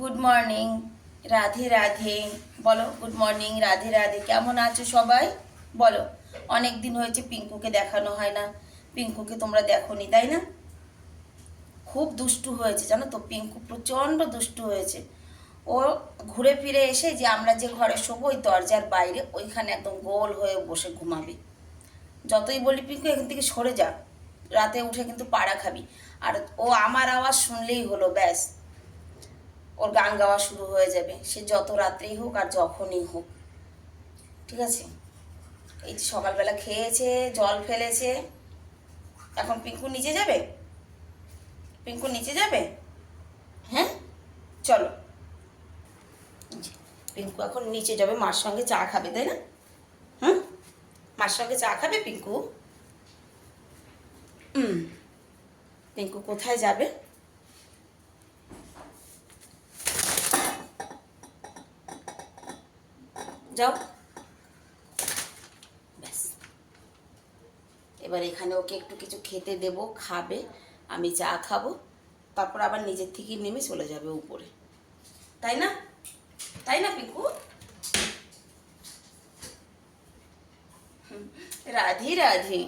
Good morning, Radhe Radhe. বলো good morning, Radhe Radhe. কেমন আছো সবাই? বলো। অনেক দিন হয়েছে পিঙ্কুকে দেখানো হয় না। পিঙ্কুকে তোমরা দেখোনি, তাই না? খুব দুষ্টু হয়েছে জানো তো, পিঙ্কু প্রচণ্ড দুষ্টু হয়েছে। ও ঘুরে ফিরে এসে যে আমরা যে ঘরে শোবো ওই দরজার বাইরে ওইখানে একদম গোল হয়ে বসে ঘুমাবে। যতই বলি পিঙ্কু এখান থেকে সরে যা, রাতে উঠে কিন্তু পাড়া খাবি। আর ও আমার আওয়াজ শুনলেই হলো, ব্যাস ওর গান গাওয়া শুরু হয়ে যাবে, সে যত রাত্রেই হোক আর যখনই হোক। ঠিক আছে, এই যে সকালবেলা খেয়েছে, জল ফেলেছে, এখন পিঙ্কু নিচে যাবে। পিঙ্কু নিচে যাবে, হ্যাঁ চলো। পিঙ্কু এখন নিচে যাবে, মার সঙ্গে চা খাবে, তাই না? হুম, মার সঙ্গে চা খাবে পিঙ্কু। পিঙ্কু কোথায় যাবে? যাও, ব্যাস। এবার এখানে ওকে একটু কিছু খেতে দেব, খাবে, আমি চা খাবো, তারপর আবার নিজের থেকেই নেমে চলে যাবে উপরে, তাই না? তাই না পিঙ্কু? রাধে রাধে।